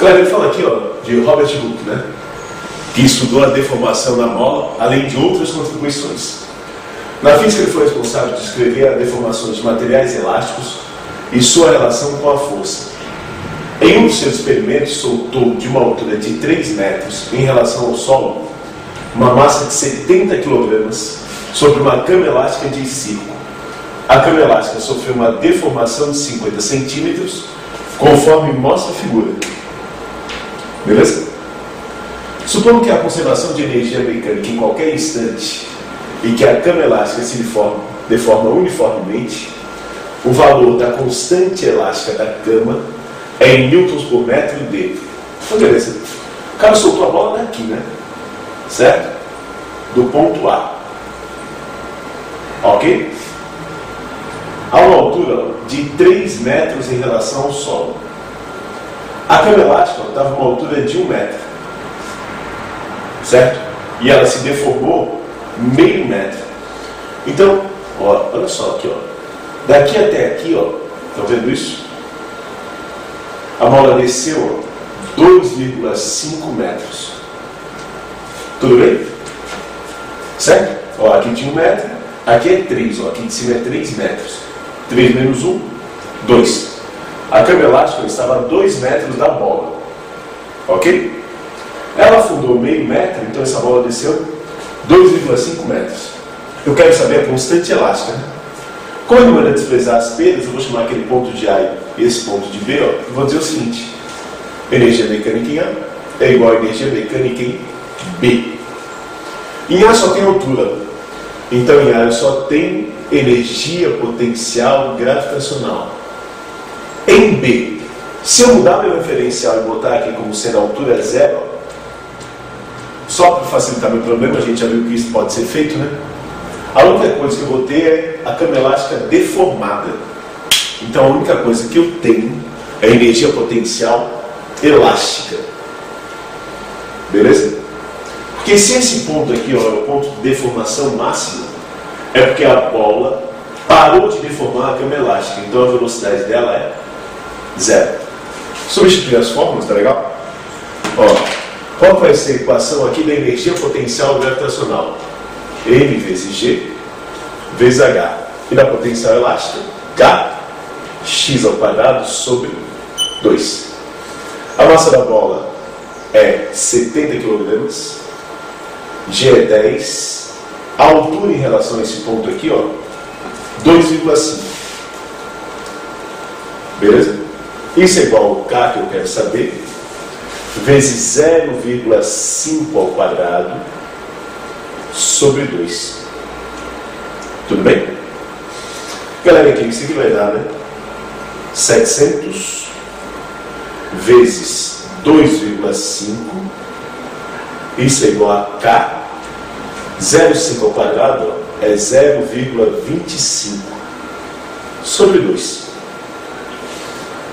Claro, ele fala aqui, ó, de Robert Hooke, né? Que estudou a deformação da mola, além de outras contribuições. Na física, ele foi responsável por descrever as deformações de materiais elásticos e sua relação com a força. Em um de seus experimentos, soltou de uma altura de 3 metros em relação ao solo uma massa de 70 kg sobre uma cama elástica de circo. A cama elástica sofreu uma deformação de 50 centímetros, conforme mostra a figura. Beleza? Supondo que a conservação de energia mecânica em qualquer instante e que a cama elástica se deforma uniformemente, o valor da constante elástica da cama é em newtons por metro de... Então, beleza. O cara soltou a bola daqui, né? Certo? Do ponto A. Ok? A uma altura de 3 metros em relação ao solo. A cama elástica estava a uma altura de 1 metro. Certo? E ela se deformou meio metro. Então, ó, olha só aqui, ó. Daqui até aqui, ó. Estão vendo isso? A mola desceu 2,5 metros. Tudo bem? Certo? Ó, aqui tinha 1 metro. Aqui é 3, ó. Aqui de cima é 3 metros. 3 menos 1, 2. A cama elástica estava a 2 metros da bola. Ok? Ela afundou meio metro, então essa bola desceu 2,5 metros. Eu quero saber a constante elástica, né? Como de maneira a desprezar as perdas, eu vou chamar aquele ponto de A e esse ponto de B, ó, e vou dizer o seguinte: energia mecânica em A é igual a energia mecânica em B. Em A só tem altura, então em A eu só tenho energia potencial gravitacional. Em B, se eu mudar meu referencial e botar aqui como sendo a altura zero, só para facilitar meu problema, a gente já viu que isso pode ser feito, né? A única coisa que eu vou ter é a cama elástica deformada. Então a única coisa que eu tenho é energia potencial elástica. Beleza? Porque se esse ponto aqui, ó, é o ponto de deformação máxima, é porque a bola parou de deformar a cama elástica. Então a velocidade dela é zero. Substituir as fórmulas, tá legal? Ó, qual vai ser a equação aqui da energia potencial gravitacional? M vezes G vezes H. E da potencial elástica? K x ao quadrado sobre 2. A massa da bola é 70 kg. G é 10. A altura em relação a esse ponto aqui, ó, 2,5. Beleza? Isso é igual ao K, que eu quero saber, vezes 0,5 ao quadrado sobre 2. Tudo bem? Galera, aqui isso aqui vai dar, né? 700 vezes 2,5. Isso é igual a K. 0,5 ao quadrado, ó, é 0,25 sobre 2.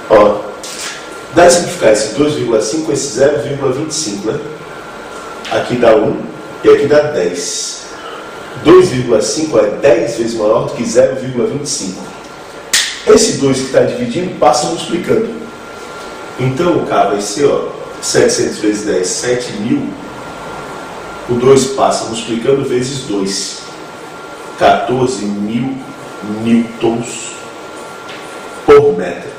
Ó, dá de simplificar esse 2,5 com esse 0,25, né? Aqui dá 1 e aqui dá 10. 2,5 é 10 vezes maior do que 0,25. Esse 2 que está dividindo passa multiplicando. Então o K vai ser, ó, 700 vezes 10, 7.000. O 2 passa multiplicando vezes 2. 14.000 newtons por metro.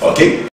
Ok?